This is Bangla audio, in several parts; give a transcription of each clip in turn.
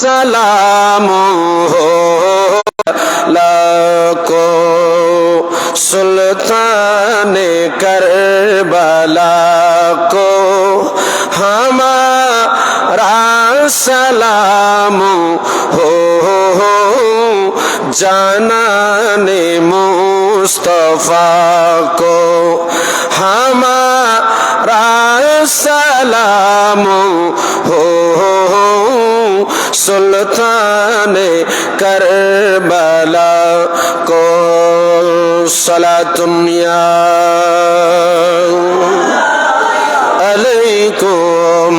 सलाम हो लाको सुल्तान करबला को हमारा सलाम हो जानाने मुस्तफा को हमारा सलाम हो सुल्तान करबला को सलातुन या अलैकुम।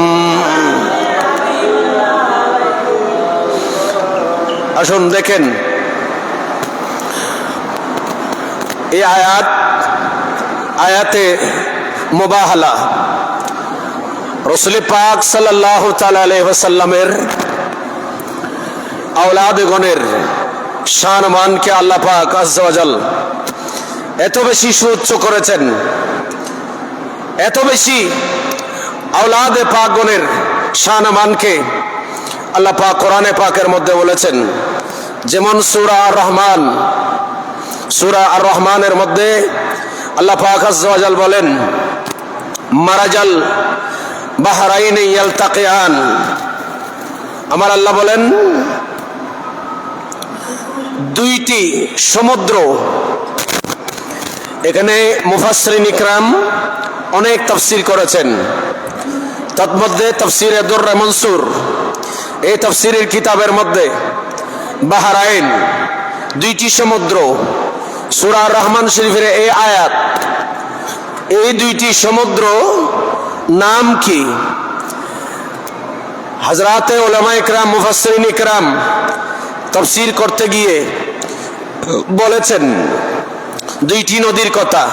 আসুন দেখেন এই আয়াতে মুবাহালা রাসূল পাক সাল্লাল্লাহু তাআলা আলাইহি ওয়াসাল্লামের আওলাদগণের শানমানকে আল্লাহ পাক আজ্জা ওয়া জাল এত বেশি সুউচ্চ করেছেন, এত বেশি আওলাদে পাকগণের শানমানকে আল্লাহ পাক কোরআনে পাকের মধ্যে বলেছেন। যেমন সূরা আর রহমানের মধ্যে আল্লাহ পাক আজ্জা ওয়া জাল বলেন মারাজাল বাহরাইনি ইয়ালতাকিয়ান। আমার আল্লাহ বলেন দুইটি সমুদ্র। এখানে মুফাসসিরিন ইকরাম অনেক তাফসীর করেছেন, তন্মধ্যে তাফসীরে দুররে মনসুর এই তাফসীরের কিতাবের মধ্যে বাহরাইন দুইটি সমুদ্র, সূরা আর রহমান শরীফের এই আয়াত, এই দুইটি সমুদ্র নাম কি? হযরতে উলামায়ে কেরাম মুফাসসিরিন ইকরাম তাফসীর করতে গিয়ে বলেছেন দুইটি নদীর কথা।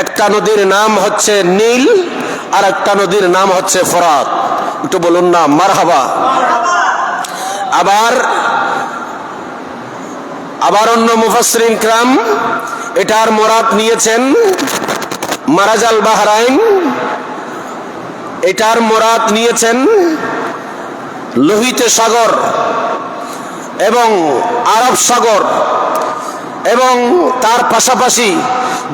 একটা নদীর নাম হচ্ছে নীল আর একটা নদীর নাম হচ্ছে ফরাত। একটু বলুন না মারহাবা। আবার অন্য মুফাসসিরিন ইকরাম এটার মুরাদ নিয়েছেন মারাজাল বাহরাইন, এটার মুরাদ নিয়েছেন লোহিত সাগর এবং আরব সাগর, এবং তার পাশাপাশি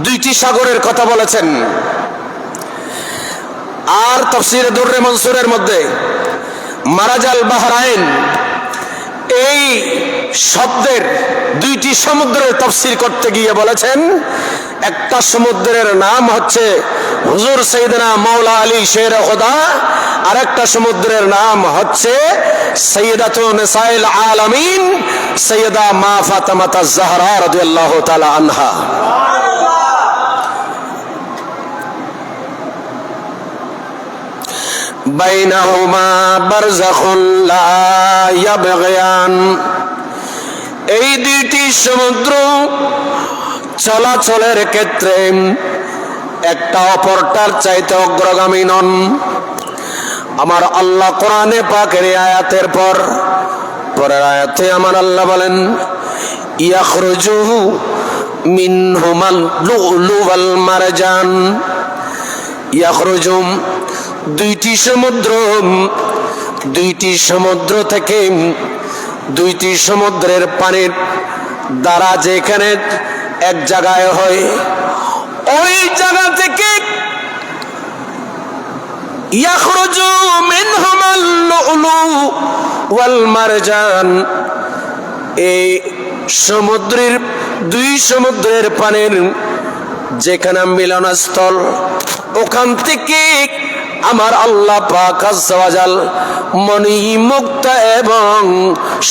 দুইটি সাগরের কথা বলেছেন। আর তাফসীরে দুররে মনসুরের মধ্যে মারাজাল বাহরাইন এই শব্দের দুইটি সমুদ্রের তাফসীর করতে গিয়ে বলেছেন একটা সমুদ্রের নাম হচ্ছে হুজুর সাইয়েদনা মাওলা আলী শের খোদা, আর একটা সমুদ্রের নাম হচ্ছে সাইয়্যিদাতু নিসাইল আলামিন সাইয়্যিদা মা ফাতিমাতুজ জাহরা রাদিয়াল্লাহু তাআলা আনহা। বাইনাহুমা বারযাখুন লা ইয়াবগিয়ান। এই দুইটি সমুদ্র চলাচলের ক্ষেত্রে একটা অপরটার চাইতে অগ্রগামী নন। আমার আল্লাহ কোরআনে পাকের আয়াতের পরের আয়াতে আমার আল্লাহ বলেন ইয়াখরুজু মিনহুমাল লুলু ওয়াল মারজান। ইয়াখরুজু দুইটি সমুদ্র থেকে দুইটি সমুদ্রের পানির দ্বারা যেখানে এক জায়গায় হয় ওই জায়গা থেকে ইয়াখরুজু মিনহুমাল লুলু ওয়াল মারজান। এই দুই সমুদ্রের পানির যেখানে মিলনস্থল ওখান থেকে আমার আল্লাহ পাক আজ্জা ওয়া জাল মণিমুক্তা এবং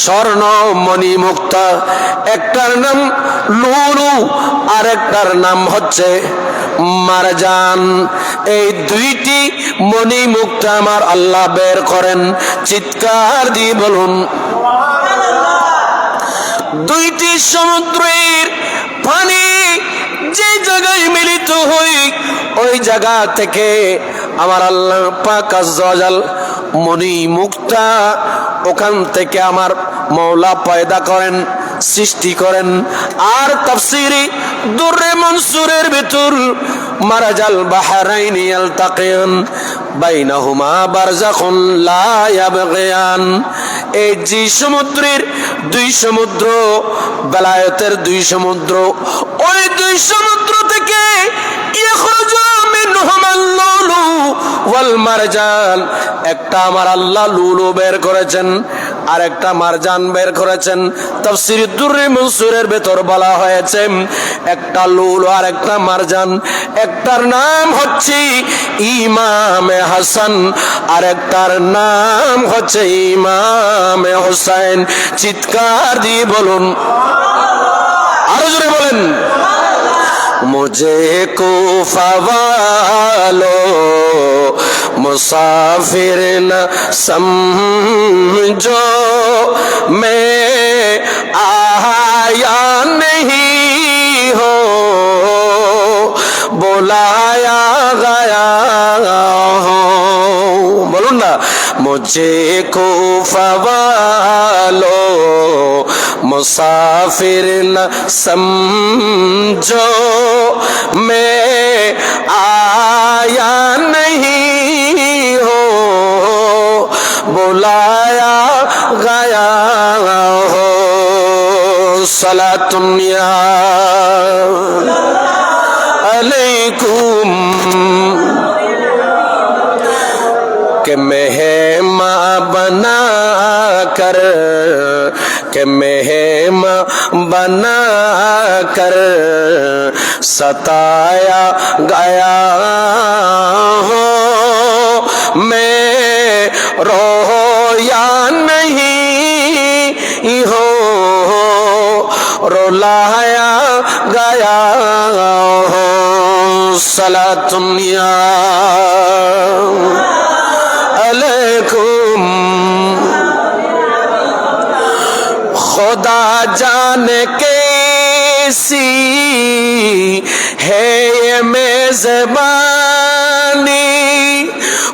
স্বর্ণ মণিমুক্তা, একটার নাম লুলু আর একটার নাম হচ্ছে মারজান, এই দুইটি মণিমুক্তা আমার আল্লাহ বের করেন। চিৎকার দিয়ে বলুন দুইটি সমুদ্রের পানি যে জায়গায় মিলিত হই ওই জায়গা থেকে আমার আল্লাহ পাক আজ্জা ওয়া জাল মণিমুক্তা ওখান থেকে আমার মওলা পয়দা করেন, সৃষ্টি করেন। আর তাফসীরে দুররে মনসুরের ভিতর মারাজাল বাহরাইনি ইয়ালতাকিয়ান বাইনাহুমা বারযাখুন লা ইয়াবগিয়ান, এই যে সমুদ্রের দুই সমুদ্র, বেলায়েতের দুই সমুদ্র, ওই দুই সমুদ্র থেকে ওয়াল মারজান, একটা আমার আল্লাহ লুলু বের করেছেন আর একটা মারজান বের করেছেন। তাফসীর দুররে মনসুরের ভেতর বলা হয়েছে একটা লুলু আর একটা মারজান, একটার নাম হচ্ছে ইমামে হাসান আর একটার নাম হচ্ছে ইমামে হোসেন। চিৎকার দিয়ে বলুন, আরো জোরে বলেন। मुझे कूफा वालों मुसाफिर न समझो, मैं आया नहीं हो बुलाया गया हो। बोलूं ना, मुझे कूफा वालों मुसाफिर न समझो, मैं आया नहीं हो बुलाया गया हो। सलातुन या अलैकुम के मेहमा बना कर, के मेहमा बना कर सताया गया हो, मैं रोया नहीं हो रुलाया गया हो। सलातुन या अलैकुम। खुदा जाने कैसी है ये मेज़बानी,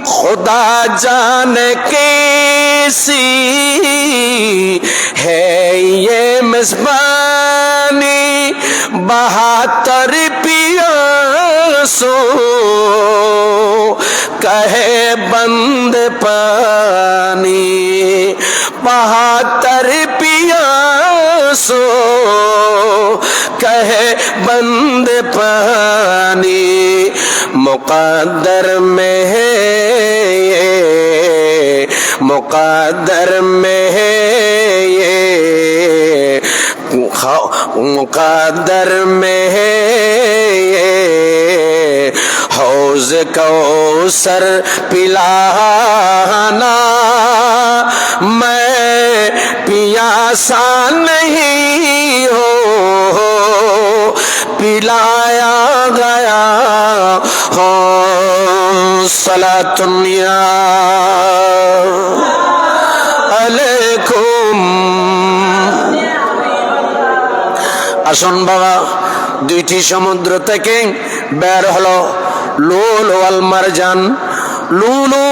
खुदा जाने कैसी है ये मेज़बानी, 72 पियासों कहे बंद पानी, 72 पियासों कहे बंद पानी। मुक़द्दर में है ये, मुक़द्दर में है ये, मुक़द्दर में है ये, हौज़ कौसर पिलाना, मैं पियासा नहीं हो पिलाया गया हो। सलातुन या अलैकुम। আসুন বাবা, দুইটি সমুদ্র থেকে বের হলো লুলু ওয়াল মারজান। লুলু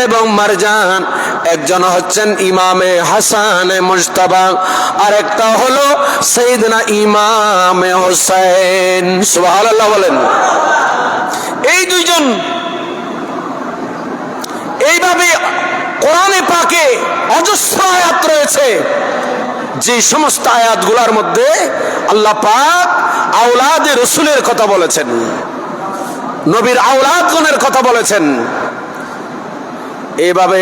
এবং মারজান, একজন হচ্ছেন ইমামে হাসানে মুজতাবা আর একটা হলো সাইয়েদনা ইমামে হোসেন। সুবহানাল্লাহ বলেন। এই দুইজন এইভাবে কোরআনে পাকে অজস্র আয়াত রয়েছে, যে সমস্ত আয়াতগুলোর মধ্যে আল্লাহ পাক আওলাদে রাসূলের কথা বলেছেন, নবীর আওলাদগণের কথা বলেছেন। এইভাবে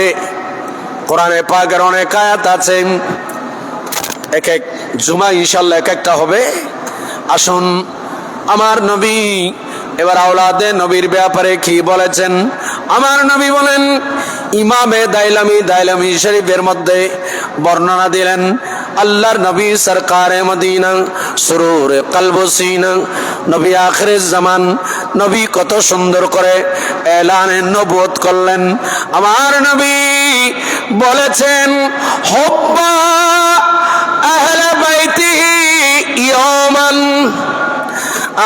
কোরআনে পাকের অনেক আয়াত আছে, এক এক জুমা ইনশাআল্লাহ এক একটা হবে। আসুন আমার নবী এবার আওলাদে নবীর ব্যাপারে কি বলেছেন। আমার নবী বলেন, ইমামে দাইলামি শরীফের মধ্যে বর্ণনা দিলেন, আল্লাহর নবী সরকারে মদিনা সুরুরে কলব সিনা নবী আখিরে জামান নবী কত সুন্দর করে এলানে নবুয়ত করলেন। আমার নবী বলেছেন, হুব্বা আহলে বাইতিহি ইয়ামান।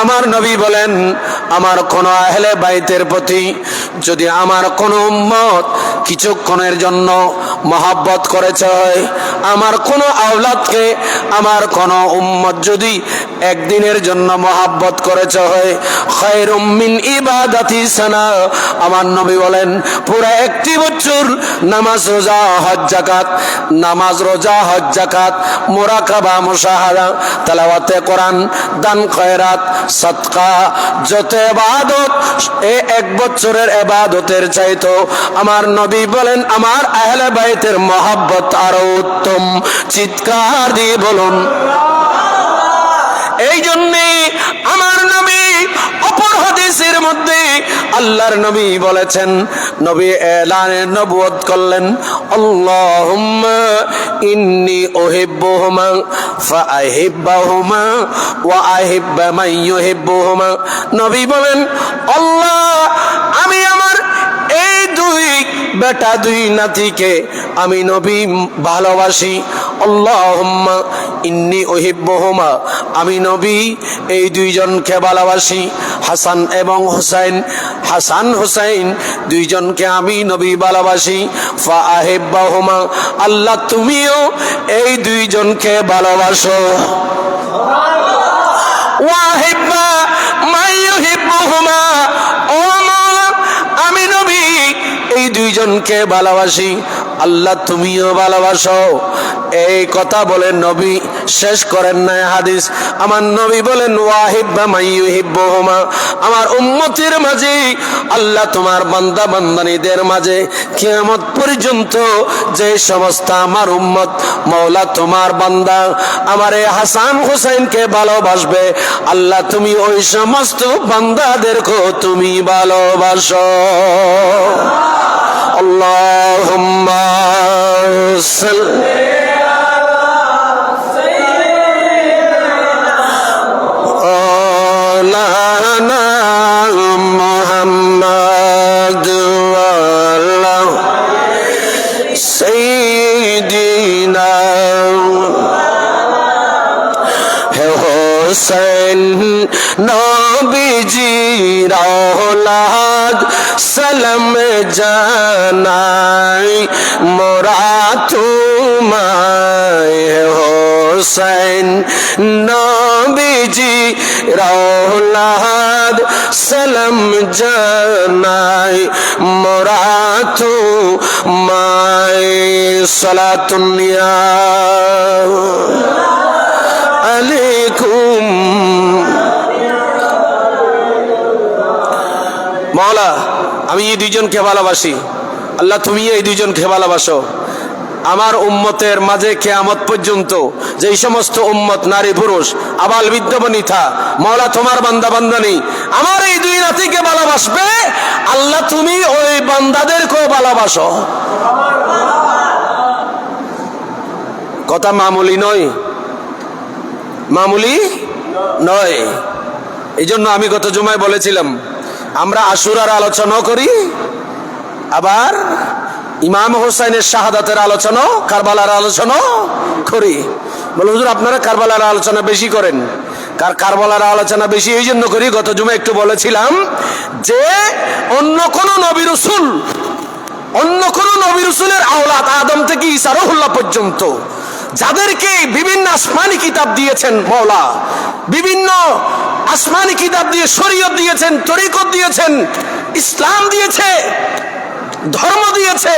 আমার নবী বলেন, আমার কোন আহলে বাইতের প্রতি যদি আমার কোন উম্মত কিছুক্ষণের জন্য মহব্বত করেছে হয়, আমার কোন আওলাদকে, আমার কোন উম্মত যদি একদিনের জন্য মহব্বত করেছে হয়, খায়রুম মিন ইবাদাতি সানা, আমার নবী বলেন পুরো একটি বছর নামাজ রোজা হজ যাকাত, নামাজ রোজা হজ যাকাত, মুরাকাবা মুশাহাদা, তেলাওয়াতে কোরআন, দান খয়রাত, সদকা, যত ইবাদত এই এক বছরের ইবাদতের চাইতো আমার নবী বলেন আমার আহলে বাইতের মহব্বত আরো উত্তম। চিৎকার দিয়ে বলুন। এই জন্যে আমার নবী অপর হাদিসের মধ্যে আল্লাহর নবী বলেছেন, নবী এলানে নবুয়ত করলেন, আল্লাহুম্মা ইন্নী উহিব্বুহুমা ফাআহিব্বাহুমা ওয়া আহিব্বা মান ইউহিব্বুহুমা। নবী বলেন, আল্লাহ আমি আমার এই দুই বেটা দুই নাতিকে আমি নবী ভালোবাসি। আল্লাহুম্মা ইন্নী উহিব্বুহুমা, আমি নবী এই দুইজনকে ভালোবাসি, হাসান এবং হুসাইন, হাসান হুসাইন দুইজনকে আমি নবী ভালোবাসি। ফাআহিব্বাহুমা, আল্লাহ তুমিও এই দুইজনকে ভালোবাসো। ওয়া আহিব্বা মান ইউহিব্বুহুমা, ও মাওলা আমি নবী এই দুইজনকে ভালোবাসি, আল্লাহ তুমিও ভালোবাসো। এই কথা বলে নবী শেষ করেন না হাদিস। আমার নবী বলেন ওয়াহিব্বা মান ইউহিব্বুহুমা, আমার উম্মতের মাঝে আল্লাহ তোমার বান্দা বান্দানীদের মাঝে কিয়ামত পর্যন্ত যে সমস্ত আমার উম্মত মাওলা তোমার বান্দা আমার এই হাসান হুসাইনকে ভালোবাসবে, আল্লাহ তুমি ওই সমস্ত বান্দাদেরকে তুমি ভালোবাসো। আল্লাহুম্মা সাল্লি মুহাম্মাদ ওয়া সাইয়্যিদিনা হুসাইন নবীজির আওলাদ সালাম জানাই মোরা তোমায়। হুসাইন নবীজির আওলাদ সালাম জানাই মোরা তোমায়। সালাতুন ইয়া আলাইকুম। মাওলা আমি এই দুইজনকে ভালোবাসি, আল্লাহ তুমি এই দুইজনকে ভালোবাসো। আমার উম্মতের মাঝে কিয়ামত পর্যন্ত যেই সমস্ত উম্মত নারী পুরুষ আবাল বৃদ্ধ বনিতা মাওলা তোমার বান্দা বান্দানি আমার এই দুই নাতিকে ভালোবাসবে, আল্লাহ তুমি ওই বান্দাদেরকেও ভালোবাসো। কথা মামুলি নয়, মামুলি নয়। এই জন্য আমি গত জুমায় বলেছিলাম আমরা আশুরার আলোচনা করি, আবার ইমাম হোসেনের শাহাদাতের আলোচনা, কারবালার আলোচনা করি। বলে হুজুর আপনারা কারবালার আলোচনা বেশি করেন। কারবালার আলোচনা বেশি এই জন্য করি, গত জুমায় একটু বলেছিলাম যে অন্য কোন নবী রাসূল, অন্য কোন নবী রাসূলের আওলাদ আদম থেকে ঈসা রুহুল্লাহ পর্যন্ত যাদেরকে বিভিন্ন আসমানি কিতাব দিয়েছেন মাওলা, বিভিন্ন আসমানি কিতাব দিয়ে শরীয়ত দিয়েছেন, তরিকত দিয়েছেন, ইসলাম দিয়েছে, ধর্ম দিয়েছে,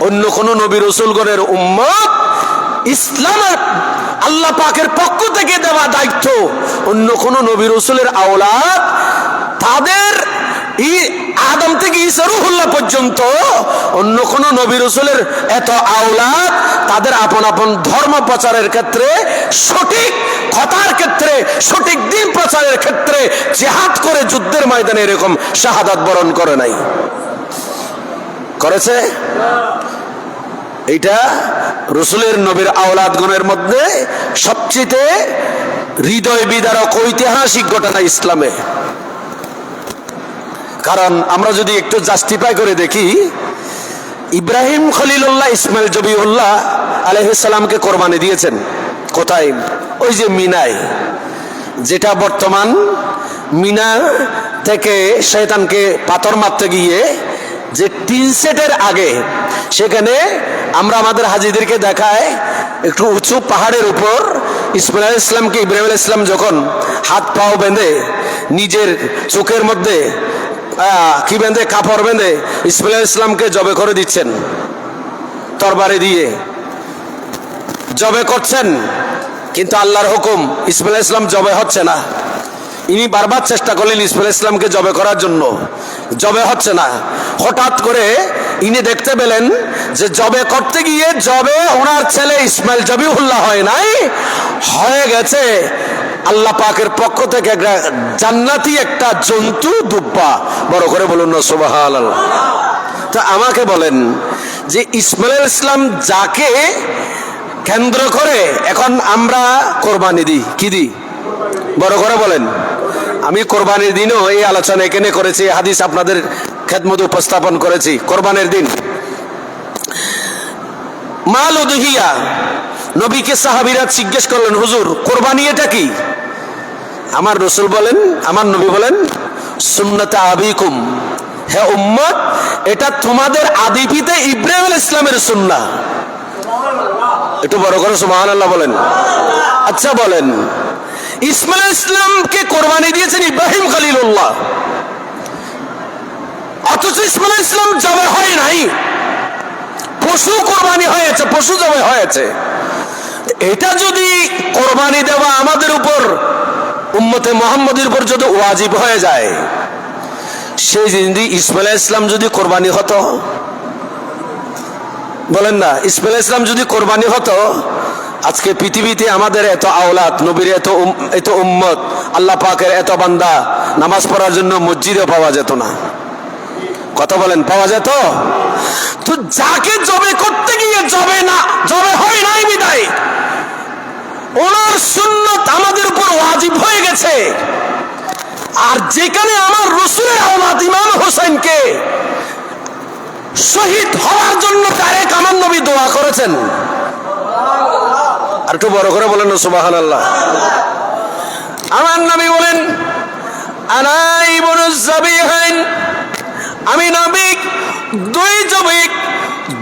অন্য কোন নবী রাসূলগণের উম্মত ইসলামের আল্লাহ পাকের পক্ষ থেকে দেওয়া দায়িত্ব অন্য কোন নবী রাসূলের আওলাদ তাদের আদম থেকে ঈসা রুহুল্লাহ পর্যন্ত অন্য কোন নবী রাসূলের এত আওলাদ তাদের আপন আপন ধর্ম প্রচারের ক্ষেত্রে, সঠিক কথার ক্ষেত্রে, সঠিক দ্বীন প্রচারের ক্ষেত্রে জিহাদ করে যুদ্ধের ময়দানে এরকম শাহাদাত বরণ করে নাই। করেছে? এইটা রাসূলের নবীর আওলাদগণের মধ্যে সবচেয়ে হৃদয় বিদারক ঐতিহাসিক ঘটনা ইসলামে। কারণ আমরা যদি একটু জাস্টিফাই করে দেখি, ইব্রাহিম খলিলুল্লাহ ইসমাইল জবিউল্লাহ আলাইহিস সালামকে কোরবানি দিয়েছেন কোথায়? ওই যে মিনায়, যেটা বর্তমান মিনা থেকে শয়তানকে পাথর মারতে গিয়ে যে টিন সেটের আগে সেখানে আমরা আমাদের হাজিদেরকে দেখায় একটু উঁচু পাহাড়ের উপর ইসমাইল আলাইহিস সালামকে ইব্রাহিম আলাইহিস সালাম যখন হাত পাও বেঁধে নিজের চোখের মধ্যে কি বেঁধে কাপড় বেঁধে ইসমাইল আলাইহিস সালামকে জবে করে দিচ্ছেন, তরবারি দিয়ে জবে করছেন, কিন্তু আল্লাহর হুকুম ইসমাইল আলাইহিস সালাম জবে হচ্ছে না। ইনি বারবার চেষ্টা করলেন ইসমাইল আলাইহিস সালামকে জবে করার জন্য, জবে হচ্ছে না। হঠাৎ করে ইনি দেখতে পেলেন যে জবে করতে গিয়ে জবে ওনার ছেলে ইসমাইল জবিহুল্লাহ হয় নাই, হয়ে গেছে আল্লাহ পাকের পক্ষ থেকে একটা জান্নাতি একটা জন্তু দুব্বা। বড় করে বলুন না সুবহানাল্লাহ। তো আমাকে বলেন যে ইসমাইল আলাইহিস সালাম যাকে কেন্দ্র করে এখন আমরা কোরবানি দিই, কি দিই? বড় করে বলেন। আমি কোরবানির দিনও এই আলোচনা এখানে করেছি, হাদিস আপনাদের খেদমতে উপস্থাপন করেছি। কোরবানির দিন মাল উদহিয়া, নবীকে সাহাবীরা জিজ্ঞেস করলেন হুজুর কোরবানি এটা কি? আমার রাসূল বলেন, আমার নবী বলেন সুন্নাতে আবিকুম, হে উম্মত এটা তোমাদের আদি পিতা ইব্রাহিম আলাইহিস সালামের সুন্নাহ। একটু বড় করে সুবহানাল্লাহ বলেন। আচ্ছা বলেন, ইসমাইল আলাইহিস সালামকে কোরবানি দিয়েছেন ইব্রাহিম খলিলুল্লাহ, অথচ ইসমাইল আলাইহিস সালাম জবে হয় নাই, পশু কোরবানি হয়েছে, পশু জবে হয়েছে। এটা যদি কোরবানি দেওয়া আমাদের উপর উম্মতে মুহাম্মদের উপর যদি ওয়াজিব হয়ে যায়, সেই যদি ইসমাইল আলাইহিস সালাম যদি কোরবানি হতো, বলেন না, ইসমাইল আলাইহিস সালাম যদি কোরবানি হতো, আজকে পৃথিবীতে আমাদের এত আওলাদ, নবীর এত উম্মত, আল্লাহ পাকের এত বান্দা নামাজ পড়ার জন্য মসজিদে পাওয়া যেত না। কথা বলেন, পাওয়া যেত? তো যাকে জবে করতে গিয়ে জবে হয় নাই বিদায় ওনার সুন্নত আমাদের উপর ওয়াজিব হয়ে গেছে। আর যেখানে আমার রাসূলের আওলাদ ইমাম হোসেনকে শহীদ হওয়ার জন্য তারেক আমার নবী দোয়া করেছেন। আর একটু বড় করে বলেন সুবহানাল্লাহ। আমার নবী বলেন আনা ইবনুজ যাবিহাইন, আমি নবী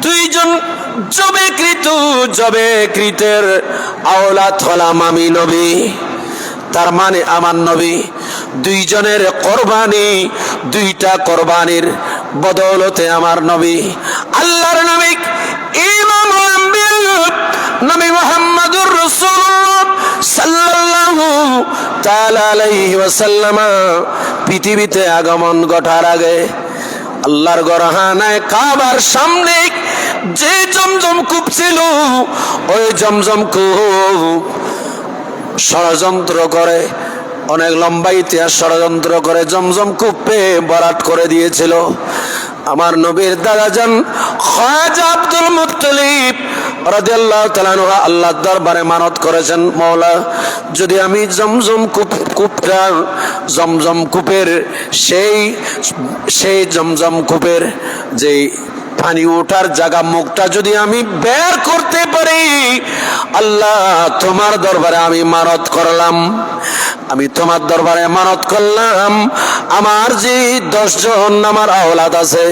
দুইজন জবেকৃতের আওলাদ হলাম আমি নবী। তার মানে আমার নবী দুইজনের কোরবানি, দুইটা কোরবানির বদৌলতে আমার নবী আল্লাহর নবী ইমামুল আম্বিয়া নবী মুহাম্মদুর রাসূলুল্লাহ সাল্লাল্লাহু তাআলা আলাইহি ওয়াসাল্লাম পৃথিবীতে আগমন ঘটার আগে আল্লাহর গরহানায় কাবার সামনে যে জমজম কূপ ছিল, ওই জমজম কূপ ষড়যন্ত্র করে, অনেক লম্বা ইতিহাস, ষড়যন্ত্র করে জমজম কূপে ভরাট করে দিয়েছিল। আমার নবীর দাদাজান খাজা আব্দুল মুত্তালিব রাদিয়াল্লাহু তাআলা আনহু আল্লাহর দরবারে মানত করেছেন, মাওলা যদি আমি জমজম কূপের সেই জমজম কূপের যে পানি ওঠার জায়গা মুখটা যদি আমি বের করতে পারি, আল্লাহ তোমার দরবারে আমি মানত করলাম, আমি তোমার দরবারে মানত করলাম আমার যে 10 জন আমার আওলাদ আছে,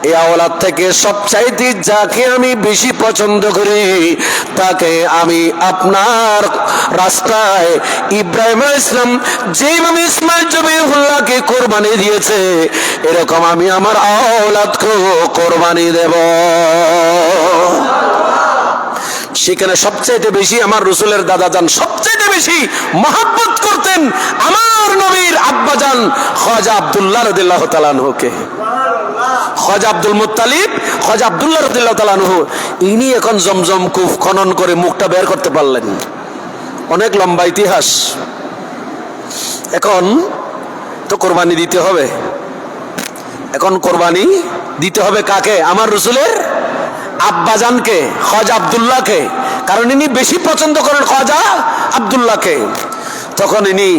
এই আওলাদ থেকে সবচাইতে যাকে আমি বেশি পছন্দ করি তাকে আমি আপনার রাস্তায় ইব্রাহিম আলাইহিস সালাম যেভাবে ইসমাইল জবিহুল্লাহকে কোরবানি দিয়েছে, এরকম আমি আমার আওলাদকে কোরবানি দেব। সেখানে সবচাইতে বেশি আমার রাসূলের দাদাজান সবচাইতে বেশি মহব্বত করতেন আমার নবীর আব্বাজান খাজা আব্দুল্লাহ রাদিয়াল্লাহু তাআলা আনহুকে। খাজা আব্দুল মুত্তালিব, খাজা আব্দুল্লাহ রাদিয়াল্লাহু তাআলা আনহু, ইনি এখন জমজম কূপ খনন করে মুখটা বের করতে পারলেন। অনেক লম্বা ইতিহাস। এখন তো কোরবানি দিতে হবে, এখন কোরবানি দিতে হবে কাকে? আমার রাসূলের আব্বাজানকে, খাজা আব্দুল্লাহকে, কারণ ইনি বেশি পছন্দ করেন খাজা আব্দুল্লাহকে। তখন ইনি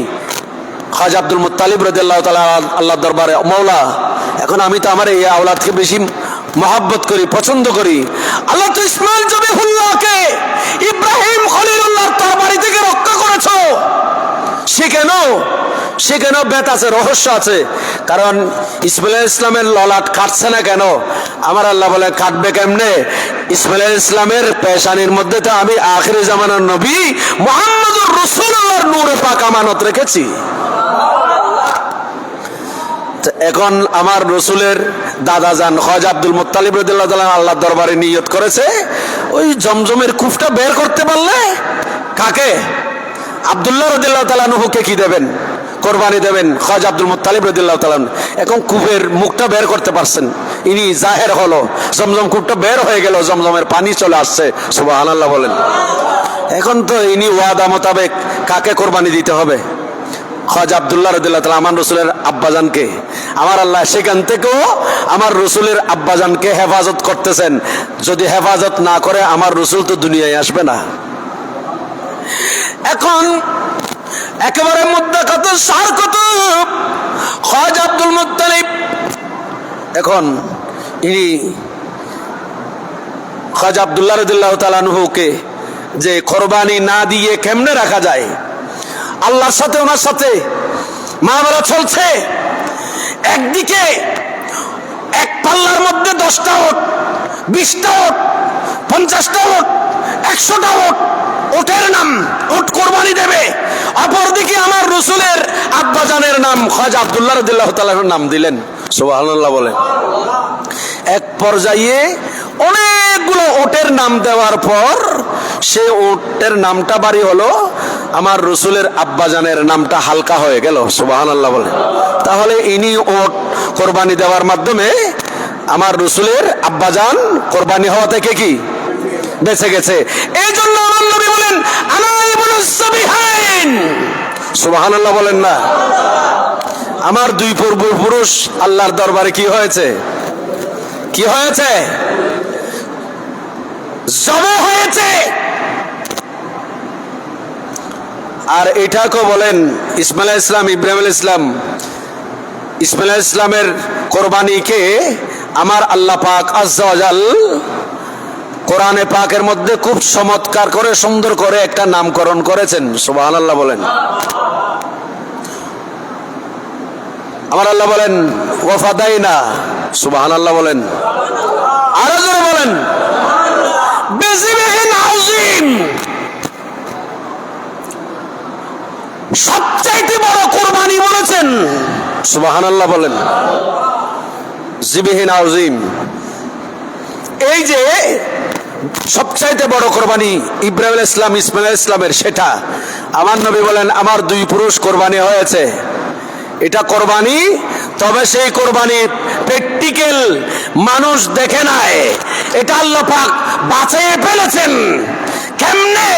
খাজা আব্দুল মুত্তালিব রাদিয়াল্লাহু তাআলা আল্লাহর দরবারে, মাওলা এখন আমি তো আমার এই আওলাদকে বেশি মহব্বত করি, পছন্দ করি, আল্লাহ তো ইসমাইল জবিহুল্লাহকে ইব্রাহিম খলিলুল্লাহর তরবারি থেকে রক্ষা করেছো, সেখানেও বেত আছে, রহস্য আছে। কারণ ইসমাইল আলাইহিস ইসলামের ললাট কাটছে না কেন? আমার আল্লাহ বলে কাটবে কেমনে? ইসমাইল আলাইহিস ইসলামের পেশানির মধ্যে তো আমি আখিরি জামানার নবী মুহাম্মদুর রাসূলুল্লাহর নূরে পাক আমানত রেখেছি। এখন আমার রসুলের দাদা যান খাজা আব্দুল মুত্তালিব রাদিয়াল্লাহু তাআলা আল্লাহর দরবারে নিয়ত করেছে, ওই জমজমের কূপটা বের করতে পারলে কাকে? আব্দুল্লাহ রাদিয়াল্লাহু তাআলা আনহুকে কি দেবেন? কোরবানি দেবেন খাজা আব্দুল মুত্তালিব রাদিয়াল্লাহু তাআলা। এখন কূপের মুখটা বের করতে পারছেন, ইনি জাহের হলো, জমজম কূপটা বের হয়ে গেল, জমজমের পানি চলে আসছে। সুবহানাল্লাহ বলেন। এখন তো ইনি ওয়াদা মোতাবেক কাকে কোরবানি দিতে হবে? খাজা আব্দুল্লাহ রাদিয়াল্লাহু তাআলা আমার রসুলের আব্বাজানকে। আমার আল্লাহ সেখান থেকেও আমার রসুলের আব্বাজানকে হেফাজত করতেছেন। যদি হেফাজত না করে আমার রসুল তো দুনিয়ায় আসবে না। এখন একেবারে মুদ্দা কত সার কত, খাজা আব্দুল মুত্তালিব এখন ইনি খাজা আব্দুল্লাহ রাদিয়াল্লাহু তাআলা আনহুকে যে কোরবানি না দিয়ে কেমনে রাখা যায়, আল্লাহর সাথে ওনার সাথে মামলা চলছে। একদিকে এক পাল্লার মধ্যে 10টা ওট, 20টা ওট, 50টা ওট, 100টা ওট, ওটের নাম, ওট কোরবানি দেবে। অপরদিকে আমার রসুলের আব্বাজানের নাম খাজা আব্দুল্লাহ রাদিয়াল্লাহু তাআলার নাম দিলেন। সুবহানাল্লাহ বলেন। এক পর্যায়ে অনেকগুলো ওটের নাম দেওয়ার পর সে ওটের নামটা বাড়ি হলো, আমার রসুলের আব্বাজানের নামটা হালকা হয়ে গেল। সুবহানাল্লাহ বলেন। তাহলে ইনি ওট কোরবানি দেওয়ার মাধ্যমে আমার রসুলের আব্বাজান কোরবানি হওয়া থেকে কি বেঁচে গেছে। এই জন্য আমার নবী বলেন আনা ইবনুস সাবিহাইন। সুবহানাল্লাহ বলেন না? আমার দুই পূর্বপুরুষ আল্লাহর দরবারে কি হয়েছে? কি হয়েছে? জবে হয়েছে। আর এটাকে বলেন ইসমাইল আলাইহিস ইসলাম, ইব্রাহিম আলাইহিস ইসলাম, ইসমাইল আলাইহিস ইসলামের কোরবানিকে আমার আল্লাহ পাক আজ্জা ওয়া জাল কোরআনে পাকের মধ্যে খুব চমৎকার করে সুন্দর করে একটা নামকরণ করেছেন। সুবহানাল্লাহ বলেন। আমার আল্লাহ বলেন ওয়াফাদাইনা। সুবহানাল্লাহ বলেন। আরো জোরে বলেন বিযিবিহিন আযীম। সবচাইতে বড় কোরবানি বলেছেন। সুবহানাল্লাহ বলেন। জিবিহিন আযীম, এই যে সবচাইতে বড় কোরবানি ইব্রাহিম আলাইহিস সালাম ইসমাইল আলাইহিস সালামের, সেটা আমার নবী বলেন আমার দুই পুরুষ কোরবানি হয়েছে। এটা কোরবানি, তবে সেই কোরবানি প্র্যাকটিক্যাল মানুষ দেখে নাই, এটা আল্লাহ পাক বাঁচিয়ে ফেলেছেন। কেমনে?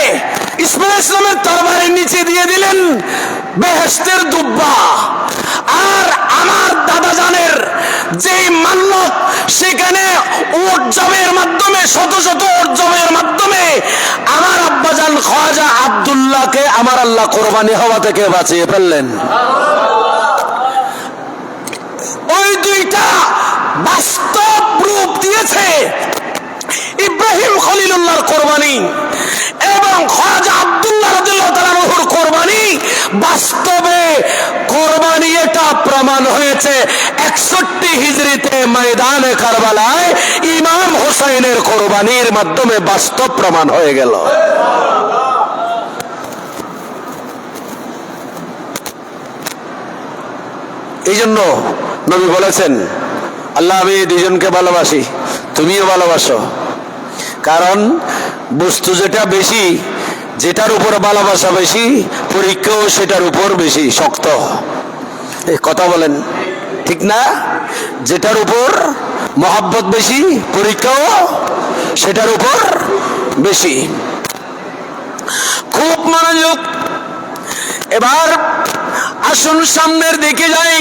ইসমাইল আলাইহিস সালামের তরবারির নিচে দিয়ে দিলেন বেহেশতের দুব্বা। আর আমার দাদা জানের যে মান্নত, সেখানে উট জবের মাধ্যমে, শত শত উট জবের মাধ্যমে আমার আব্বাজান খাজা আব্দুল্লাহকে আমার আল্লাহ কোরবানি হওয়া থেকে বাঁচিয়ে ফেললেন। ওই দুইটা বাস্তব রূপ দিয়েছে ইব্রাহিম খলিলুল্লাহর কোরবানি এবং খাজা আব্দুল্লাহ রাদিয়াল্লাহু তাআলা আনহুর কোরবানি। বাস্তবে কোরবানি এটা প্রমাণ হয়েছে 61 হিজরিতে ময়দানে কারবালায় ইমাম হোসেনের কোরবানির মাধ্যমে বাস্তব প্রমাণ হয়ে গেল। এই জন্য নবী বলেছেন আল্লাহ আমি দুইজনকে ভালোবাসি, তুমিও ভালোবাসো। কারণ বস্তু যেটা বেশি, যেটার উপর ভালোবাসা বেশি, পরীক্ষাও সেটার উপর বেশি শক্ত। এই কথা বলেন ঠিক না? যেটার উপর মহব্বত বেশি, পরীক্ষাও সেটার উপর বেশি। খুব মনোযোগ। এবার আসুন সামনের দিকে যাই।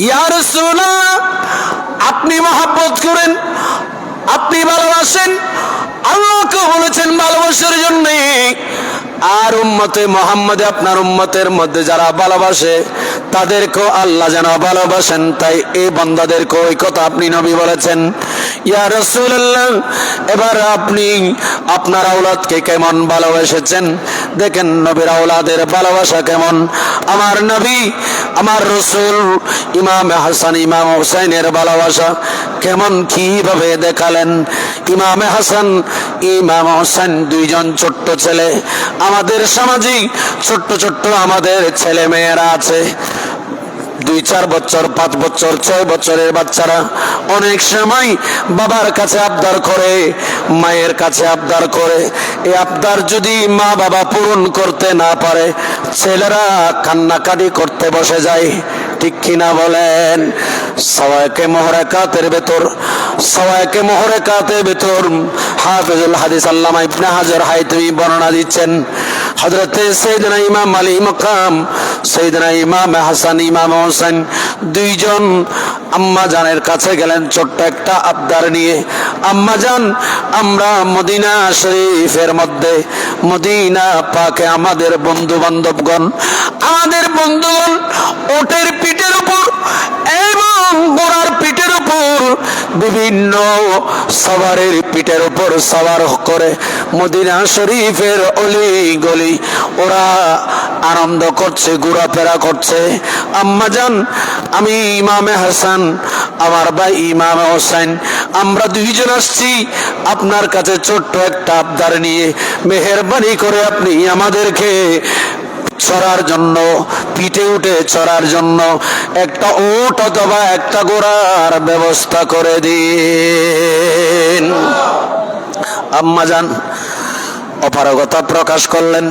ইয়া রাসূলুল্লাহ, আপনি মহব্বত করেন, আপনি ভালোবাসেন, আল্লাহকে বলেছেন ভালোবাসার জন্য। আর উম্মতে মুহাম্মদে, আপনার উম্মতের মধ্যে যারা ভালোবাসে তাদেরকেও আল্লাহ যেন ভালোবাসেন। তাই এই বান্দাদেরকেও এই কথা আপনি নবী বলেছেন। ইয়া রাসূলুল্লাহ, এবার আপনি আপনার আওলাদকে কেমন ভালোবেসেছেন দেখেন, নবীর আওলাদের ভালোবাসা কেমন। আমার নবী, আমার রাসূল ইমাম হাসান ইমাম হুসাইনের ভালোবাসা কেমন, কিভাবে দেখালেন। ইমাম হাসান ইমাম হুসাইন দুইজন ছোট্ট ছেলে। আমাদের সমাজে ছোট্ট ছোট্ট আমাদের ছেলে মেয়েরা আছে, 2-4 বছর, 5 বছর, 6 বছরের বাচ্চারা অনেক সময় বাবার কাছে আবদার করে, মায়ের কাছে আবদার করে। এই আবদার যদি মা বাবা পূরণ করতে না পারে, ছেলেরা কান্নাকাটি করতে বসে যায়। ঠিক কিনা বলেন? সওয়াকে মুহরাকাতের ভেতর, সওয়াকে মুহরাকাতের ভেতর হাফিজুল হাদিস আল্লামা ইবনে হাজার হায়তমি বর্ণনা দিচ্ছেন, হযরতে সাইয়েদনা ইমাম আলী মাকাম, সাইয়েদনা ইমাম হাসান ইমাম হোসেন দুইজন আম্মা জানের কাছে গেলেন ছোট্ট একটা আবদার নিয়ে। আম্মা জান, আমরা মদিনা শরীফের মধ্যে, মদিনা পাকে আমাদের বন্ধু বান্ধবগণ, আমাদের বন্ধুগণ ওটের পিঠের উপর এবং ঘোড়ার পিঠের উপর, বিভিন্ন সওয়ারের পিঠের উপর সওয়ার করে মদিনা শরীফের অলি গলি ওরা আনন্দ করছে, ঘোরাফেরা করছে। আম্মা জান, আমি ইমামে হাসান, আমার ভাই ইমামে হোসেন, আমরা দুইজন আসছি আপনার কাছে ছোট্ট একটা আবদার নিয়ে। মেহেরবানি করে আপনি আমাদেরকে চড়ার জন্য, পিঠে উঠে চড়ার জন্য একটা উট অথবা একটা ঘোড়ার ব্যবস্থা করে দিন। আম্মা জান অপারগতা প্রকাশ করলেন।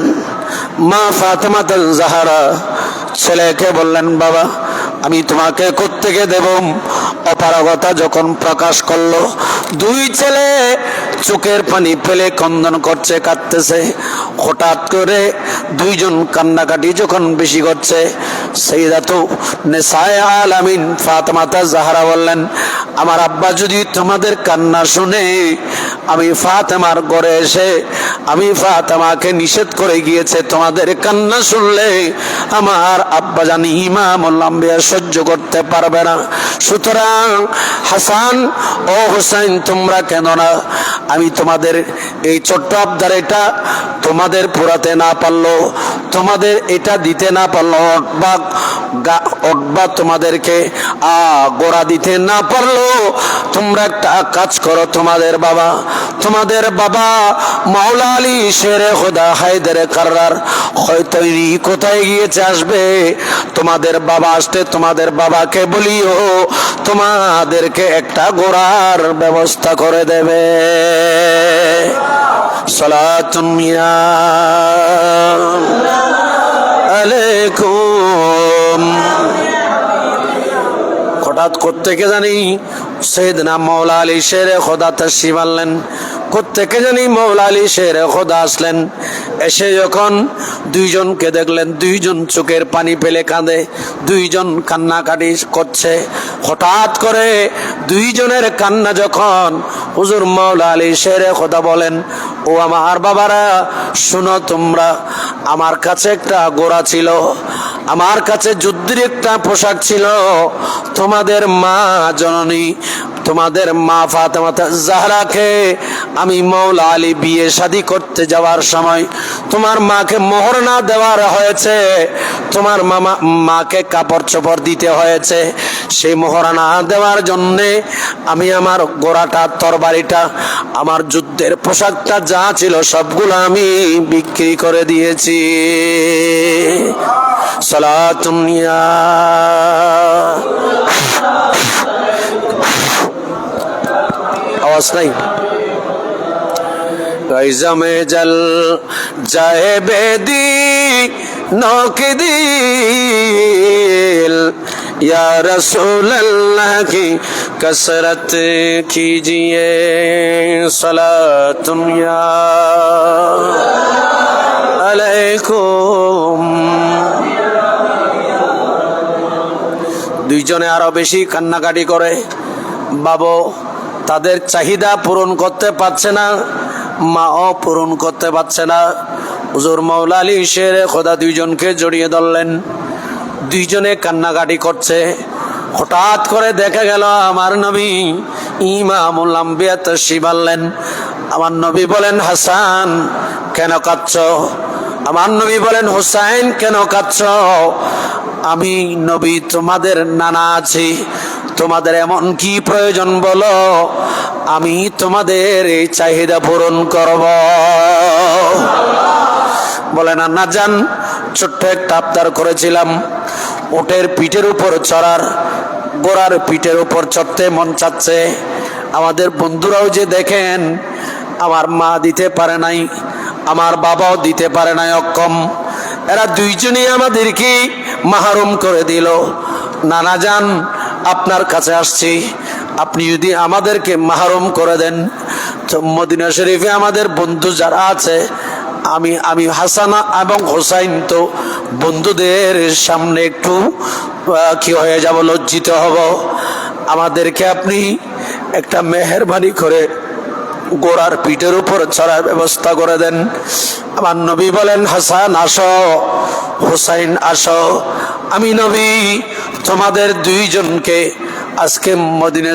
মা ফাতেমাতুল জাহরা ছেলেকে বললেন, বাবা আমি তোমাকে কোত্থেকে দেব। অপারগতা যখন প্রকাশ করলো, দুই ছেলে চোখের পানি ফেলে ক্রন্দন করছে, কাঁদতেছে। হঠাৎ করে দুইজন কান্নাকাটি যখন বেশি করছে, সাইয়্যিদাতু নিসায়ে আলামিন ফাতেমাতুল জাহরা বললেন, আমার আব্বা যদি তোমাদের কান্না শুনে, আমি ফাতেমার ঘরে এসে আমি ফাতেমাকে নিষেধ করে গিয়েছে, তোমাদের কান্না শুনলে আমার আব্বা জানি ইমামুল আম্বিয়া সহ্য করতে পারবে না। সুতরাং হাসান ও হুসাইন, তোমরা কেন না, আমি তোমাদের এই ছোট্ট আবদার, এটা তোমাদের পুরাতে না পারলো, তোমাদের এটা দিতে না পারলো, অটবা তোমাদেরকে গোড়া দিতে না পারলো, তোমরা একটা কাজ করো, তোমাদের বাবা মাওলা আলী শেরে খোদা হায়দারে কাররার হয়তো কোথায় গিয়েছে, আসবে। তোমাদের বাবা আসতে তোমাদের বাবাকে বলিও তোমাদেরকে একটা ঘোড়ার ব্যবস্থা করে দেবে। সালাতুন আলাইকুম। হঠাৎ কোত্থেকে জানি সাইয়েদনা মাওলা আলী শেরে খোদা তাশরীফ আনলেন, কোত্থেকে জানি মাওলা আলী শেরে খোদা আসলেন। এসে যখন দুইজনকে দেখলেন, দুইজন চোখের পানি ফেলে কাঁদে, দুইজন কান্নাকাটি করছে। হঠাৎ করে দুইজনের কান্না যখন হুজুর মাওলা আলী শেরে খোদা বলেন, ও আমার বাবারা শুনো, তোমরা, আমার কাছে একটা ঘোড়া ছিল, আমার কাছে যুদ্ধের একটা পোশাক ছিল, তোমাদের মা জননী, তোমাদের মা ফাতেমা জাহরাকে আমি মাওলা আলী বিয়ে শাদী করতে যাওয়ার সময় তোমার মাকে মোহর না দেওয়ার হয়েছে, তোমার মাকে কাপড় চোপড় দিতে হয়েছে। সেই মোহর না দেওয়ার জন্যে আমি আমার ঘোড়াটা, তরবারিটা, আমার যুদ্ধের পোশাকটা যা ছিল সবগুলো আমি বিক্রি করে দিয়েছি। সালাতুন ইয়া আওয়াজ নাই। গাইজামে জল যায় বেদি নৌকে দিল, ইয়া রাসূলুল্লাহ কি कसरत कीजिए। सलातुन या अलैकुम। দুইজনে আরো বেশি কান্নাকাটি করে। বাবা তাদের চাহিদা পূরণ করতে পারছে না, মাও পূরণ করতে পারছে না। হুজুর মাওলা আলী শেরে খোদা দুইজনকে জড়িয়ে ধরলেন, দুইজনে কান্নাকাটি করছে। হঠাৎ করে দেখা গেল আমার নবী ইমামুল আম্বিয়া তাশরীফ আনলেন। আমার নবী বলেন, হাসান কেন কাঁদছ? আমার নবী বলেন, হুসাইন কেন কাঁদছ? আমি নবী তোমাদের নানা আছি, তোমাদের এমন কি প্রয়োজন বলো, আমি তোমাদের এই চাহিদা পূরণ করব। বলে, নানা যান, ছোট্ট একটা আবদার করেছিলাম, উটের পিঠের উপর চড়ার, ঘোড়ার পিঠের উপর চড়তে মন চাচ্ছে। আমাদের বন্ধুরাও যে দেখেন, আমার মা দিতে পারে নাই, আমার বাবাও দিতে পারে নাই, অক্ষম। এরা দুইজনই আমাদেরকে মাহরুম করে দিল। নানা যান, আপনার কাছে আসছি, আপনি যদি আমাদেরকে মাহরুম করে দেন তো মদিনা শরীফে আমাদের বন্ধু যারা আছে, আমি হাসান এবং হোসাইন তো বন্ধুদের সামনে একটু কি হয়ে যাব, লজ্জিত হব। আমাদেরকে আপনি একটা মেহেরবানি করে ঘোড়ার পিঠের উপর চড়ার ব্যবস্থা করে দেন। আমার নবী বলেন, হাসান আসো, হোসাইন আসো, আমি নবী তোমাদের দুইজনকে আজকে মদিনা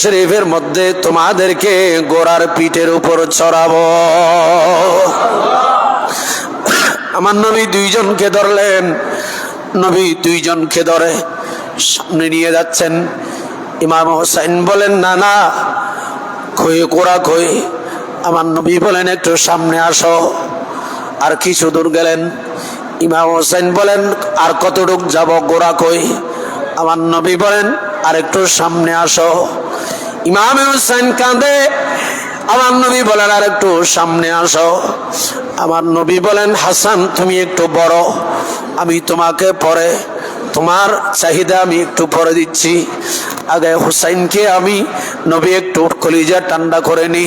শরীফের মধ্যে তোমাদেরকে ঘোড়ার পিঠের উপর চড়াবো। আমার নবী দুইজনকে ধরলেন। নবী দুইজনকে ধরে সামনে নিয়ে যাচ্ছেন। ইমাম হোসাইন বলেন, না না, ঘোড়া কই? আমার নবী বলেন, একটু সামনে আসো। আর কিছু দূর গেলেন। ইমাম হোসেন বলেন, আর কতটুক যাব, ঘোড়া কই? আমার নবী বলেন, আর একটু সামনে আসো। ইমাম হোসেন কাঁদে। আমার নবী বলেন, আর একটু সামনে আসো। আমার নবী বলেন, হাসান তুমি একটু বড়, আমি তোমাকে পরে তোমার চাহিদা আমি একটু পরে দিচ্ছি। আগে হুসাইনকে আমি নবী একটু কলিজা ঠান্ডা করে নি।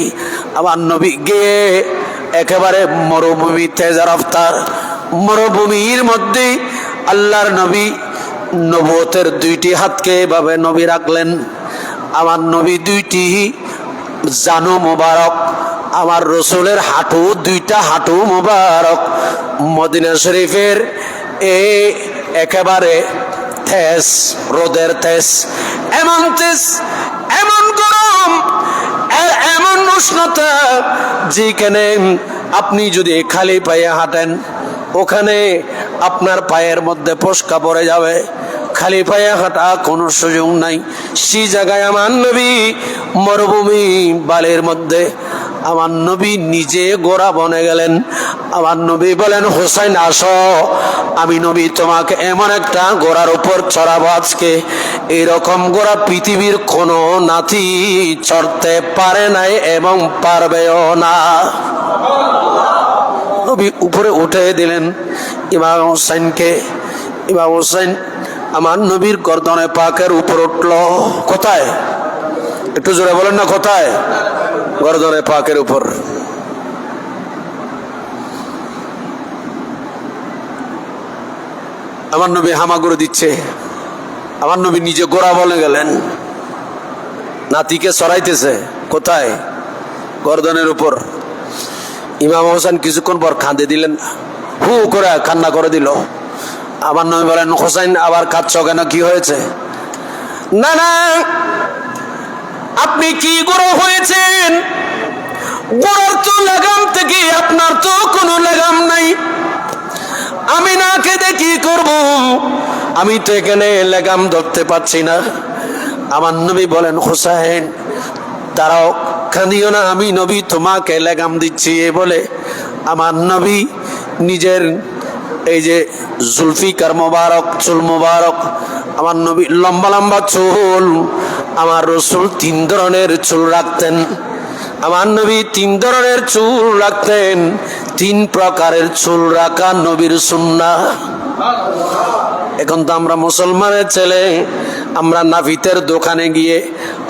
আমার নবী গিয়ে একেবারে মরুভূমি তেজা রফতার মরুভূমির মধ্যে আল্লাহর নবী নবুয়তের দুইটি হাতকে এভাবে নবী রাখলেন। আমার নবী দুইটি জানু মোবারক, আমার রসুলের হাঁটু, দুইটা হাঁটু মোবারক মদিনা শরীফের একেবারে তেজ, রোদের তেজ, এমন তেজ, এমন গরম, এমন উষ্ণতা, যেখানে আপনি যদি খালি পায়ে হাঁটেন ওখানে আপনার পায়ের মধ্যে ফোস্কা পড়ে যাবে। খালি পায়ে হাঁটা কোনো সুযোগ নাই। সেই জায়গায় আমার নবী মরুভূমি বালের মধ্যে আমার নবী নিজে ঘোড়া বনে গেলেন। আমার নবী বলেন, হোসাইন আসো, আমি নবী তোমাকে এমন একটা ঘোড়ার উপর চড়াবো আজকে, এরকম ঘোড়া পৃথিবীর কোনো নাতি চড়তে পারে নাই এবং পারবেও না। নবী উপরে উঠে দিলেন ইমাম হোসাইনকে। ইমাম হোসাইন আমার নবীর গর্দনে পাকের উপর উঠল। কোথায়? একটু জোরে বলেন না, কোথায়? গর্দনে পাকের উপর। আমার নবী হামাগুড়ি দিচ্ছে। আমার নবী নিজে গোড়া বলে গেলেন, নাতিকে সরাইতেছে। কোথায়? গর্দনের উপর। ইমাম হোসেন কিছুক্ষণ পর কাঁদে দিলেন, হু করে কান্না করে দিল। আমার নবী বলেন, হোসেন আবার কাঁদছ কেন, কি হয়েছে? না না, আপনি কি গোড়া হয়েছেন? গোড়ার তো লাগাম থেকে আপনার তো কোনো লাগাম নাই। আমি না খেতে কি করব? আমি তো এখানে লাগাম ধরতে পারছি না। আমার নবী বলেন, হোসেন দাঁড়াও, কাঁদিও না, আমি নবী তোমাকে লাগাম দিচ্ছি। এ বলে আমার নবী নিজের এই যে জুলফিকার মোবারক, চুল মোবারক, আমার নবী লম্বা লম্বা চুল। আমার রসুল 3 ধরনের চুল রাখতেন। আমার নবী 3 ধরনের চুল রাখতেন। 3 প্রকারের চুল রাখা নবীর সুন্নাহ। এখন তো আমরা মুসলমানের ছেলে, আমরা নাফিতের দোকানে গিয়ে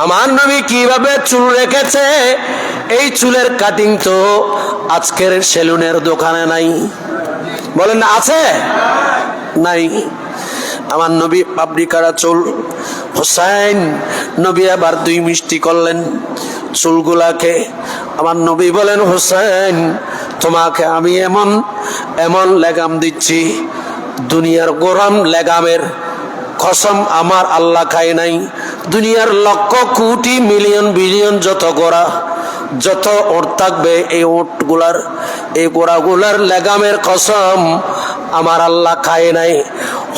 আমার নবী কিভাবে চুল রেখেছে, এই চুলের কাটিং তো আজকের সেলুনের দোকানে নাই। বলেন না, আছে? নাই। আমার নবী পাপড়ি কাটা চুল। হোসাইন নবী আবার 2 মিষ্টি করলেন চুলগুলাকে। আমার নবী বলেন, হোসেন তোমাকে আমি এমন এমন লাগাম দিচ্ছি, দুনিয়ার গোরাম লেগামের কসম আমার আল্লাহ খায় নাই। দুনিয়ার লক্ষ কোটি মিলিয়ন বিলিয়ন যত গোড়া, যত ওট থাকবে, এই ওটগুলার, এই গোড়াগুলার লেগামের কসম আমার আল্লাহ খায় নাই।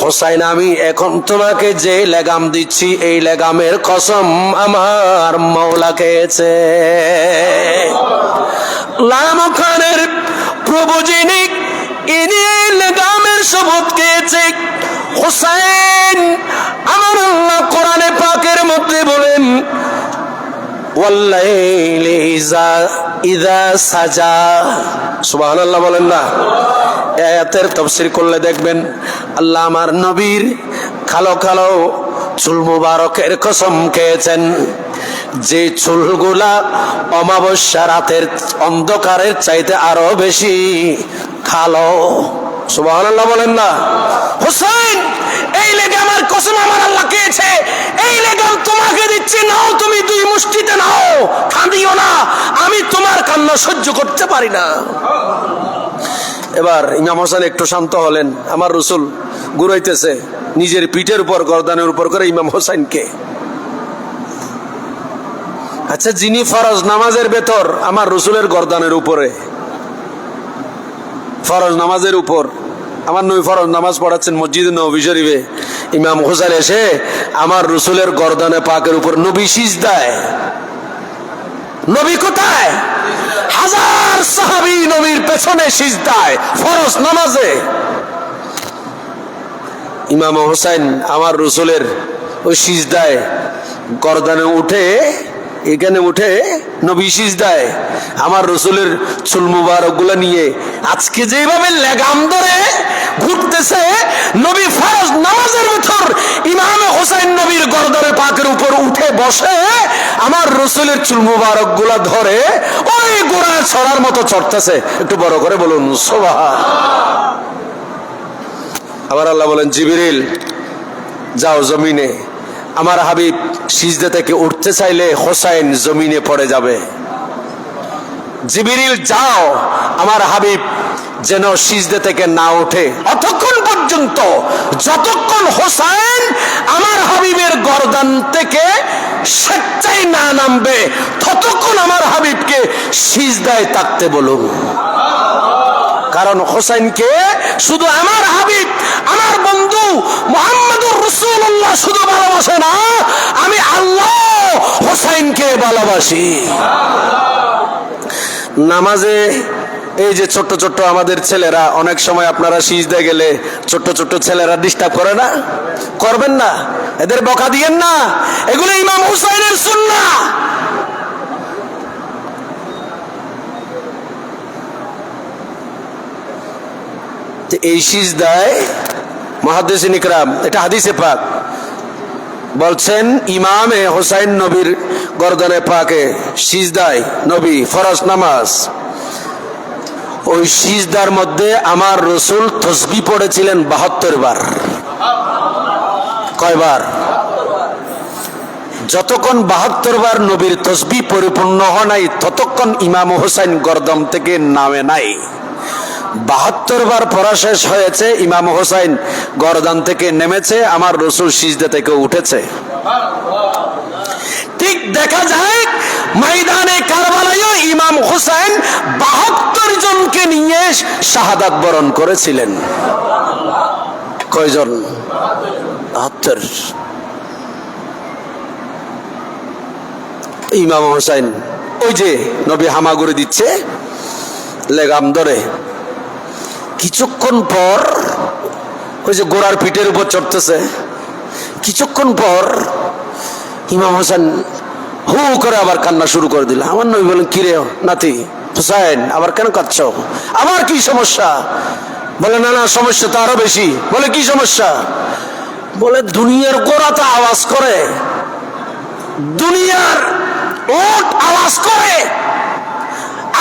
হোসাইন, আমি এখন তোমাকে যে লেগাম দিচ্ছি, এই লেগামের কসম আমার মাওলা খেয়েছে। লামা খানের প্রভু যিনি, ইনি লেগামের শপথ খেয়েছে। হোসাইন, আমার আল্লাহ কোরআনে পাকের মধ্যে বলেন, ওয়াল্লাইলি ইযা সাজা। সুবহানাল্লাহ বলেন না? আয়াতের তাফসীর করলে দেখবেন আল্লাহ আমার নবীর কালো কালো চুল মুবারকের কসম খেয়েছেন, যে চুলগুলা অমাবস্যা রাতের অন্ধকারের চাইতে আরো বেশি কালো। সুবহানাল্লাহ বলেন না? হোসেন, এই লেগামের কসম আমার আল্লাহ খেয়েছে, এই লেগাম তোমাকে দিচ্ছি, নাও, তুমি দুই মুষ্টিতে নাও, কাঁদিও না, আমি তোমার কান্না সহ্য করতে পারি না। এবার ইমাম হোসেন একটু শান্ত হলেন। আমার রসুল ঘুরাইতেছে নিজের পিঠের উপর, গর্দানের উপর করে ইমাম হোসেনকে। আচ্ছা, যিনি ফরজ নামাজের ভেতর আমার রসুলের গর্দানের উপরে, ফরজ নামাজের উপর আমার নবী ফরজ নামাজ পড়াচ্ছেন মসজিদে নববী শরীফে, ইমাম হোসেন এসে আমার রসুলের গর্দানে পাকের উপর নবী সিজদায়। নবী কোথায়? হাজার সাহাবী নবীর পেছনে সিজদায় ফরজ নামাজে। ইমাম হোসেন আমার রসুলের ওই সিজদায় গর্দানে উঠে, এখানে উঠে নবী সিজদায় আমার রসুলের চুল মুবারক গুলা নিয়ে আজকে যেভাবে লেগাম ধরে ঘুরতেছে, নবী ফরজ নামাজের ভিতর ইমাম হোসেন নবীর গর্দানে পাকের উপর উঠে বসে আমার রসুলের চুল মুবারক গুলা ধরে ওই গোড়া ছড়ার মতো চড়তেছে। একটু বড় করে বলুন সুবহান। আবার আল্লাহ বলেন, জিবরিল যাও জমিনে, আমার হাবিব সিজদা থেকে উঠতে চাইলে হোসাইন জমিনে পড়ে যাবে। জিবরিল যাও, আমার হাবিব যেন সিজদা থেকে না ওঠে অতক্ষণ পর্যন্ত, যতক্ষণ হোসাইন আমার হাবিবের গর্দান থেকে স্বেচ্ছায় না নামবে, ততক্ষণ আমার হাবিবকে সিজদায় থাকতে বলুন। কারণ হোসাইনকে শুধু আমার হাবিব, আমার বন্ধু মুহাম্মদুর রাসূলুল্লাহ শুধু ভালোবাসে না, আমি আল্লাহ হোসাইনকে ভালোবাসি। নামাজে এই যে ছোট্ট ছোট্ট আমাদের ছেলেরা, অনেক সময় আপনারা সিজদায় গেলে ছোট্ট ছোট্ট ছেলেরা ডিস্টার্ব করে না? করবেন না, এদের বকা দিয়েন না, এগুলো ইমাম হুসাইনের সুন্নাহ। এই সিজদায় মুহাদ্দিসিন ইকরাম, এটা হাদিসে পাক বলছেন, ইমামে হোসাইন নবীর গর্দানে পাকে সিজদায় নবী ফরজ নামাজ, ওই সিজদার মধ্যে আমার রসুল তসবিহ পড়েছিলেন 72 বার। কয়বার? যতক্ষণ 72 বার নবীর তসবিহ পরিপূর্ণ হয় নাই, ততক্ষণ ইমাম হোসেন গর্দম থেকে নামে নাই। 72 বার পড়া শেষ হয়েছে, ইমাম হোসেন গর্দান থেকে নেমেছে, আমার রসুল সিজদা থেকে উঠেছে। ঠিক দেখা যায় ময়দানে কারবালায় ইমাম হোসেন 72 জনকে নিয়ে শাহাদাত বরণ করেছিলেন। কয়জন? 72। ইমাম হোসেন ওই যে নবী হামাগুড়ি দিচ্ছে লেগাম ধরে, কিছুক্ষণ পর ওই যে গোড়ার পিঠের উপর চড়তেছে, কিছুক্ষণ পর ইমাম হোসেন হু করে আবার কান্না শুরু করে দিল। আমার নবী বলেন, কিরে নাতি হোসেন, আবার কেন কাঁদছ? আবার কি সমস্যা? বলে, না না, সমস্যা তো আরো বেশি। বলে, কি সমস্যা? বলে, দুনিয়ার গোড়া তো আওয়াজ করে, দুনিয়ার ওট আওয়াজ করে,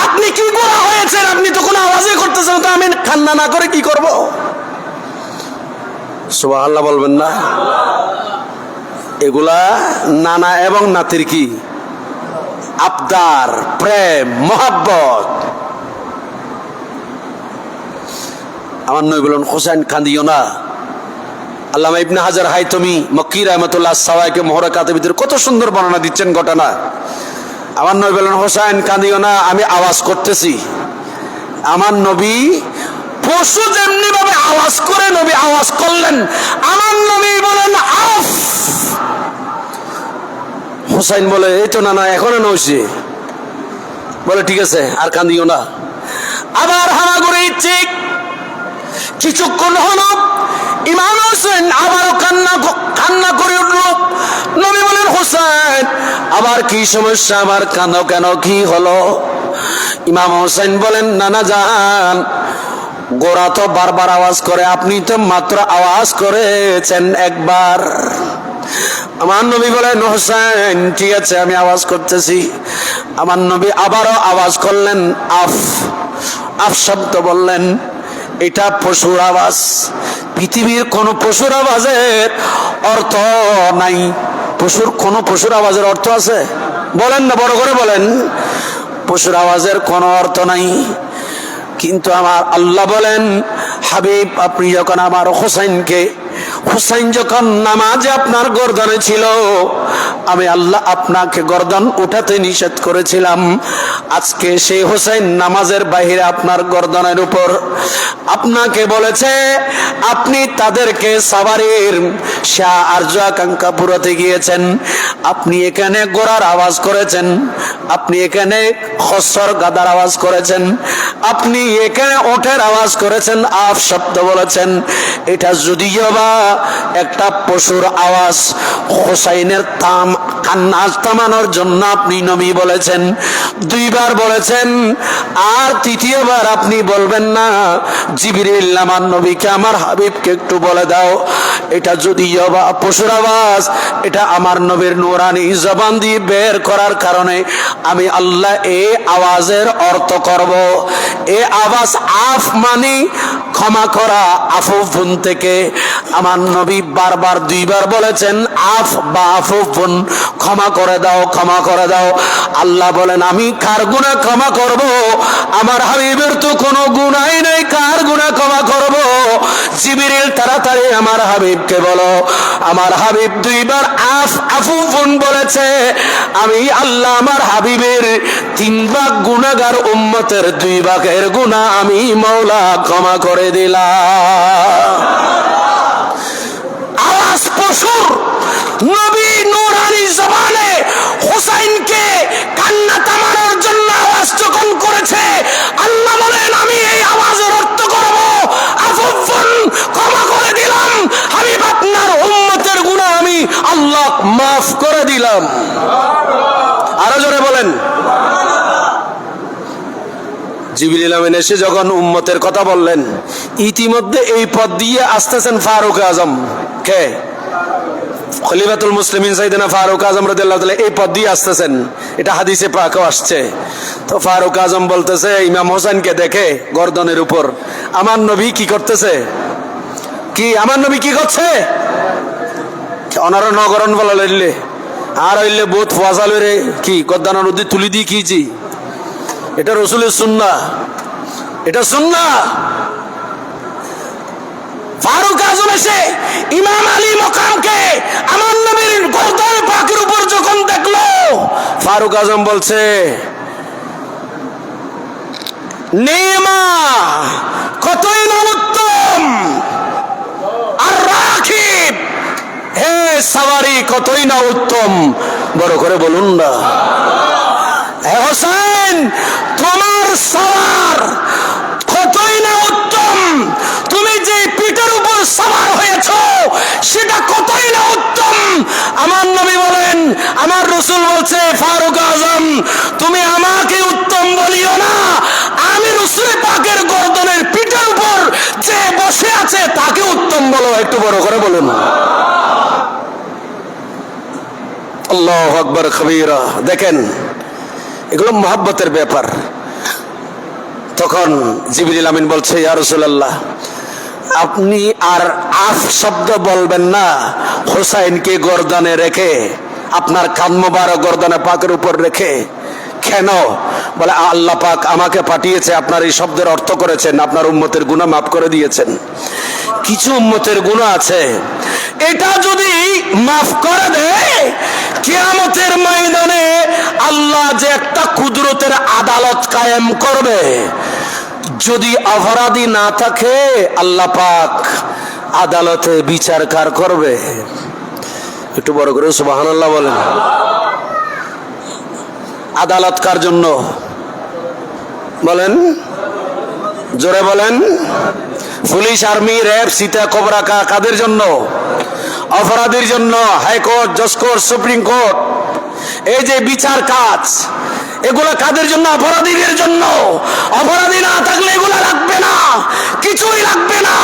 আপনি কি গোড়া হয়েছেন, আপনি তো কোনো আওয়াজই করতেছেন, তো আমি কান্না না করে কি করব? সুবহানাল্লাহ বলবেন না? এগুলা নানা এবং নাতির কি আবদার, প্রেম, মহাব্বত। আমার নবী বলেন, হোসেন কাঁদিও না। আল্লামা ইবনে হাজার হায়তমি মক্কি রাহমাতুল্লাহ সাওয়াইকে মুহরাকাতের ভিতরে কত সুন্দর বর্ণনা দিচ্ছেন ঘটনা। আমার নবী বলেন, হোসেন কাঁদিও না, আমি আওয়াজ করতেছি। আমার নবী পশু যেমনি ভাবে আওয়াজ করে নবী আওয়াজ করলেন, আমার নবী বলেন আফ। হোসেন বলে, এই তো না এখনো নইছে। বলে ঠিক আছে, আর কাঁদিও না। আবার হামাগুড়ি চিক। কিছুক্ষণ হলো, ইমাম হোসেন আবারও কান্না করে উঠল। নবী বলেন, হোসেন আবার কি সমস্যা, আবার কাঁদো কেন, কি হলো? ইমাম হোসেন বলেন, নানা জান, গোরা তো বারবার আওয়াজ করে, আপনি তো মাত্র আওয়াজ করেছেন একবার। আমার নবী বলেন, হোসেন ঠিক আছে, আমি আওয়াজ করতেছি। আমার নবী আবারও আওয়াজ করলেন, আফ। আফ শব্দ বললেন, এটা পশুর আওয়াজ। পৃথিবীর কোন পশুর আওয়াজের অর্থ নাই। পশুর আওয়াজের অর্থ আছে? বলেন না, বড় করে বলেন। পশুর আওয়াজের কোনো অর্থ নাই। কিন্তু আমার আল্লাহ বলেন, হাবিব আপনি যখন আমার হুসাইন যখন নামাজে আপনার গর্দনে ছিল, আমি আল্লাহ আপনাকে গর্দন উঠাতে নিষেধ করেছিলাম। আজকে সেই হুসাইন নামাজের বাহিরে আপনার গর্দনের উপর আপনাকে বলেছে, আপনি তাদেরকে সাওয়ারির শাহ আরজ আকাঙ্ক্ষা পুরাতে গিয়েছেন, আপনি এখানে ঘোড়ার আওয়াজ করেছেন, আপনি এখানে খচ্চর গাদার আওয়াজ করেছেন, আপনি এখানে ওঠের আওয়াজ করেছেন, আফ শব্দ বলেছেন। এটা যদিও বা একটা পশুর আওয়াজ, হোসাইনের কান্না থামানোর জন্য আপনি নবী বলেছেন, দুইবার বলেছেন, আর তৃতীয়বার আপনি বলবেন না, জিবরিল আমার নবীকে, আমার হাবিবকে একটু বলে দাও, এটা যদিও বা পশুর আওয়াজ, এটা আমার নবীর নূরানি জবান দিয়ে বের করার কারণে আমি আল্লাহ এই আওয়াজের অর্থ করব। এই আওয়াজ আফ মানে ক্ষমা করা, আফুফুন থেকে। আমার নবী বারবার দুইবার বলেছেন, আফ বা আফুফুন, ক্ষমা করে দাও, ক্ষমা করে দাও। আল্লাহ বলেন, আমি কার গুনাহ ক্ষমা করব? আমার হাবিবের তো কোনো গুনাহ নাই, কার গুনাহ ক্ষমা করব? জিবরিল তাড়াতাড়ি আমার হাবিবকে বলো। আমার হাবিব দুইবার আফ আফুফুন বলেছে। আমি আল্লাহ আমার হাবিবের 3 ভাগ গুনাহগার উম্মতের 2 ভাগের গুনাহ আমি মাওলা ক্ষমা করে দিলাম। আওয়াজ পশুর, নবী নূরানি জবানে হুসাইনকে কান্না থামানোর জন্য আওয়াজ যখন করেছে, আল্লাহ বলেন, আমি এই আওয়াজের অর্থ করব আফুফুন, ক্ষমা করে দিলাম। হাবিব আপনার উম্মতের গুনাহ আমি আল্লাহ মাফ করে দিলাম। আরো জোরে বলেন। জিবরিল আমিন এসে যখন উম্মতের কথা বললেন, ইতিমধ্যে এই পথ দিয়ে আসতেছেন ফারুক আজম। কে? খলিফাতুল মুসলিমিন সাইয়েদনা ফারুক আজম রাদিয়াল্লাহু তাআলা এই পথ দিয়ে আসতেছেন। এটা হাদিসে পাকেও আসছে। তো ফারুক আজম বলতেছে, ইমাম হোসেনকে দেখে গর্দনের উপর, আমার নবী কি করতেছে? কি আমার নবী কি করছে? অনার নগরণ বলা লইলে আর হইলে বহুত ফজাল রে, কি গর্দানের নদী তুলি দিয়ে কিছি। এটা রাসূলের সুন্নাহ, এটা সুন্নাহ। ফারুক আজম এসে ইমাম আলী মকামকে আমার নবীর গর্দন পাকের উপর যখন দেখলো, ফারুক আজম বলছে, নেমা কতই না উত্তম, আর রাকিব, হে সাওয়ারি কতই না উত্তম। বড় করে বলুন না। হে হোসেন, তোমার সাওয়ার কতই না উত্তম, তুমি যে পিঠের উপর সাওয়ার হয়েছ সেটা কতই না উত্তম। আমার নবী বলেন, আমার রাসূল বলছে, ফারুক আজম তুমি আমাকে উত্তম বলিও না, আমি রাসূল পাকের গর্দনের পিঠের উপর যে বসে আছে তাকে উত্তম বলো। একটু বড় করে বলুন। আল্লাহু আকবার কবীরা। দেখেন, এগুলো মহব্বতের ব্যাপার। তখন জিবরিল আমিন বলছে, ইয়া রাসূলুল্লাহ, আপনি আর আফ শব্দ বলবেন না, হোসাইনকে গর্দনে রেখে, আপনার কান মোবারক গর্দনে পাকের উপর রেখে কেন? বলে আল্লাহ পাক আমাকে পাঠিয়েছে, আপনার এই শব্দের অর্থ করেছেন, আপনার উম্মতের গুনাহ মাফ করে দিয়েছেন। কিছু উম্মতের গুনাহ আছে, এটা যদি মাফ করে দেয়, কিয়ামতের ময়দানে আল্লাহ যে একটা কুদরতের আদালত কায়েম করবে। যদি অপরাধী না থাকে, আল্লাহ পাক আদালতে বিচার কার করবে? একটু বড় করে সুবহানাল্লাহ বলেন। আদালত কার জন্য বলেন? জোরে বলেন। পুলিশ, আর্মি, র্যাব, সীতা, কোবরা কাদের জন্য? অপরাধীর জন্য। হাইকোর্ট, জজ কোর্ট, সুপ্রিম কোর্ট, এই যে বিচার কাজ, এগুলো কাদের জন্য? অপরাধীদের জন্য। অপরাধী না থাকলে এগুলো লাগবে না, কিছুই লাগবে না।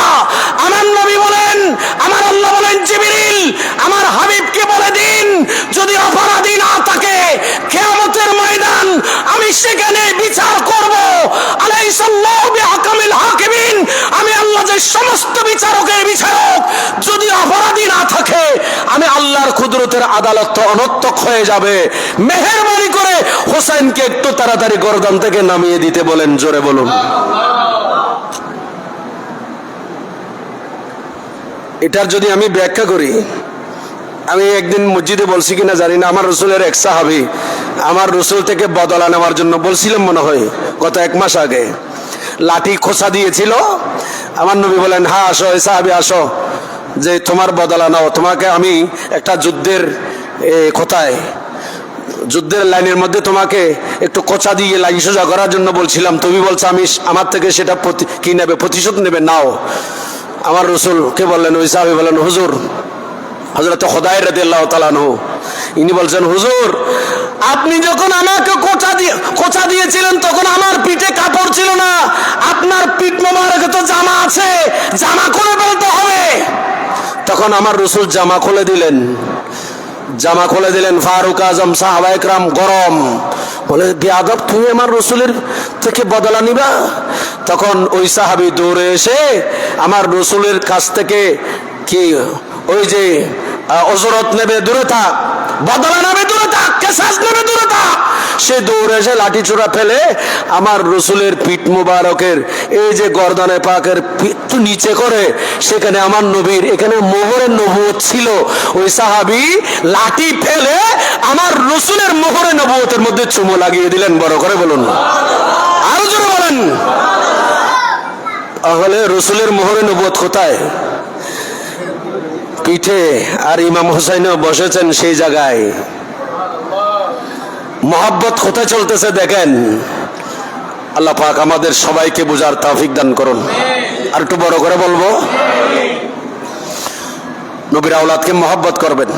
আমার নবী বলেন, আমার আল্লাহ বলেন, জিবরিল আমার হাবিবকে বলে দিন, যদি অপরাধী না থাকে কিয়ামতের ময়দান আমি সেখানে বিচার করব। আলাইসাল্লাহু বিহাকামিল হাকিমিন, আমি আল্লাহ যে সমস্ত বিচারকের বিচারক, যদি অপরাধী না থাকে আমি আল্লাহর কুদরতের আদালত তো অনর্থক হয়ে যাবে। মেহেরবানি করে হোসেনকে একটু তাড়াতাড়ি গর্দান থেকে নামিয়ে দিতে বলেন। জোরে বলুন। এটার যদি আমি ব্যাখ্যা করি, আমি একদিন মসজিদে বলছি কিনা জানি না, আমার রসুলের এক সাহাবী আমার রসুল থেকে বদলা নেওয়ার জন্য বলছিলাম মনে হয় গত 1 মাস আগে, লাঠি খোঁচা দিয়েছিল। আমার নবী বলেন, হ্যাঁ আসো, এই সাহাবী আসো, যে তোমার বদলা নাও, তোমাকে আমি একটা যুদ্ধের কোথায় যুদ্ধের লাইনের মধ্যে তোমাকে একটু কোচা দিয়ে লাইন সোজা করার জন্য বলছিলাম, তুমি বলছো আমি আমার থেকে সেটা কি নেবে, প্রতিশোধ নেবে, নাও। আমার রসুলকে বললেন, ওই সাহাবী বলেন, হুজুর, হযরত খুদাইর রাদিয়াল্লাহু তাআলা আনহু, ইনি বলছেন, হুজুর আপনি যখন আমাকে কোচা দিয়েছিলেন তখন আমার পিঠে কাপড় ছিল না, আপনার পিঠ মোবারকে তো জামা আছে, জামা খুলে বলতে হবে। তখন আমার রসুল জামা খুলে দিলেন। ফারুক আজম, সাহাবায়ে কেরাম গরম, বলে বেয়াদব, তুমি আমার রসুলের থেকে বদলা নিবা? তখন ওই সাহাবী দৌড়ে এসে আমার রসুলের কাছ থেকে কি ওই যে অজরত নেবে দূরে থাক, বদলা নেবে দূরে থাক, কেসাস নেবে দূরে থাক, সে দৌড়ে এসে লাঠি ছোড়া ফেলে আমার রসুলের পিঠ মুবারকের এই যে গর্দানে পাকের একটু নিচে করে, সেখানে আমার নবীর এখানে মোহরের নবুয়ত ছিল। ওই সাহাবী লাঠি ফেলে আমার রসুলের মোহরে নবুয়তের মধ্যে চুমো লাগিয়ে দিলেন। বড় করে বলুন, আরো জোরে বলেন। তাহলে রসুলের মোহরে নবুয়ত কোথায়? পিঠে। আর ইমাম হুসাইনও বসেছেন সেই জায়গায়। মহব্বত কোথায় চলতেছে দেখেন। আল্লাহ পাক আমাদের সবাইকে বুঝার তৌফিক দান করুন। আর একটু বড় করে বলবো, নবীর আওলাদকে মহব্বত করবেন।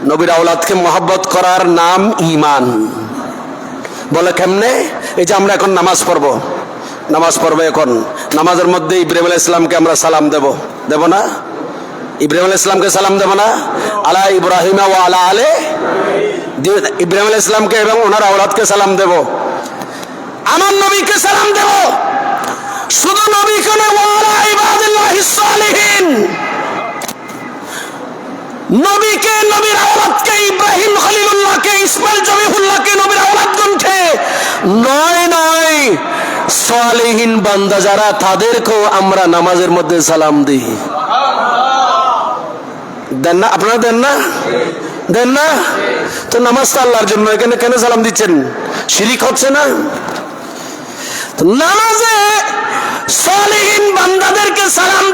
নবীর আওলাদকে মহব্বত করার নাম ঈমান। বলে কেমনে? এই যে আমরা এখন নামাজ পড়বো, এখন নামাজের মধ্যে ইব্রাহিম আলাইহিস সালামকে আমরা সালাম দেব না? ইব্রাহিম আলাইহিস সালামকে সালাম দেব না? আলা ইব্রাহিম ওয়া আলা আলে ইব্রাহিম আলাইহিস সালামকে এবং ওনার আওলাদকে সালাম দেব। আমার নবীকে সালাম দেব। শুধু নবীকে না, ওয়া আলা ইবাদিল্লাহিস সালিহিন, নবীকে, নবীর আওলাদকে, ইব্রাহিম খলিলুল্লাহকে, ইসমাইল জবিহুল্লাহকে নবীর আওলাদ গ্রন্থে নয় সালিহিন বান্দা যারা, তাদেরকেও আমরা নামাজের মধ্যে সালাম দিই। দেন না? আপনারা দেন না? দেন না? তো নামাজ তো আল্লাহর জন্য, এখানে কেন সালাম দিচ্ছেন? শিরিক হচ্ছে না? নামাজে সালিহিন বান্দাদেরকে সালাম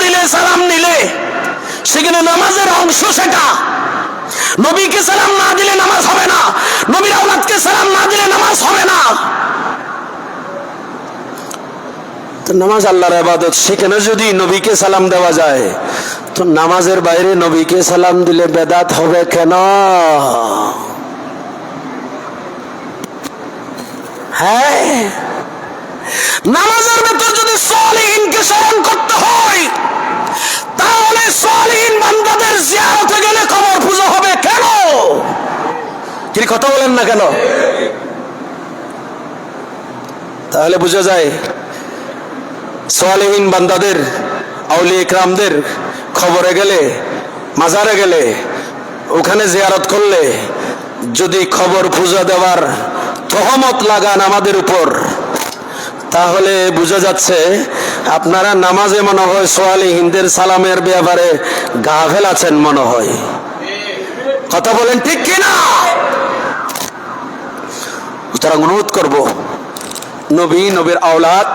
নিলে সেখানে নামাজের অংশ সেটা। নবীকে সালাম না দিলে নামাজ হবে না, নবীর আওলাদকে সালাম না দিলে নামাজ হবে না। তো নামাজ আল্লাহর ইবাদত, সেখানে যদি নবীকে সালাম দেওয়া যায়, তো নামাজের বাইরে নবীকে সালাম দিলে বেদাত হবে কেন? হ্যাঁ, নামাজের ভেতর যদি সালিহিনকে স্মরণ করতে হয়, তাহলে সালিহিন বান্দাদের জিয়ারতে গেলে কবর পূজা হবে কেন? কি কথা বলেন না কেন? তাহলে বোঝা যায় সালিহিন বান্দাদের, আউলিয়া ইকরামদের খবরে গেলে, মাজারে গেলে, ওখানে জিয়ারত করলে যদি খবর পূজা দেওয়ার তহমত লাগান আমাদের উপর, তাহলে বোঝা যাচ্ছে আপনারা নামাজে মনে হয় সালেহীনদের সালামের ব্যাপারে গাফেল আছেন মনে হয়। কথা বলেন ঠিক কিনা? সুতরাং অনুরোধ করব, নবী, নবীর আওলাদ,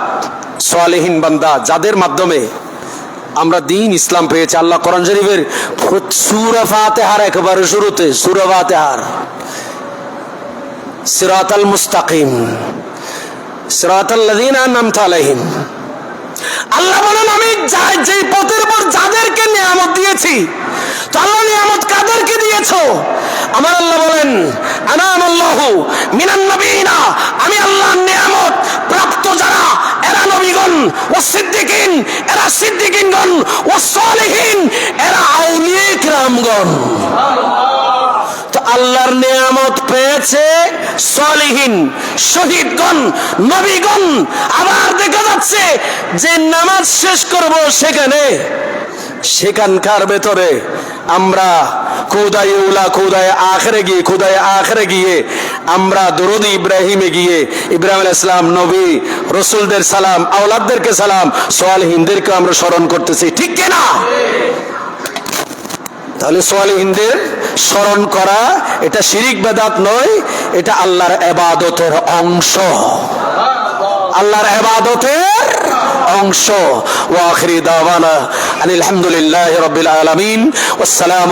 সালেহীন বান্দা যাদের মাধ্যমে আমরা দ্বীন ইসলাম পেয়েছি, আল্লাহ কোরআন শরীফের সূরা ফাতিহার একেবারে শুরুতে, সূরা ফাতিহার সিরাতাল মুস্তাকিম সিরাতাল্লাযীনা আন'আমতা আলাইহিম, আল্লাহ বলেন আমি যে পথের উপর যাদেরকে নিয়ামত দিয়েছি, তো আল্লাহ নিয়ামত কাদেরকে দিয়েছো? আমার আল্লাহ বলেন আনামাল্লাহু মিনান নবিয়িনা, আমি আল্লাহর নিয়ামত প্রাপ্ত যারা এরা নবীগণ, ও সিদ্দিকিন এরা সিদ্দিকিনগণ, ও সালেহীন এরা আউলিয়া কিরামগণ। তো আল্লাহর নিয়ামত পেয়েছে সালেহীন, শহীদগণ, নবীগণ। আবার দেখা যাচ্ছে যে নামাজ শেষ করব সেখানকার ভেতরে আমরা খুদায়ে উলা খুদায়ে আখিরে গিয়ে আমরা দরুদ ইব্রাহিমে গিয়ে ইব্রাহিম আলাইহিস সালাম, নবী রাসূলদের সালাম, আওলাদদেরকে সালাম, সালেহীনদেরকে আমরা স্মরণ করতেছি, ঠিক কি না? তাহলে সালেহীনদের স্মরণ করা এটা শিরিক বেদাত নয়, এটা আল্লাহর ইবাদতের অংশ, আল্লাহর ইবাদতের অংশ। ওয়া আখিরি দাওয়ানা আলহামদুলিল্লাহি রাব্বিল আলামিন। ওয়াসসালামু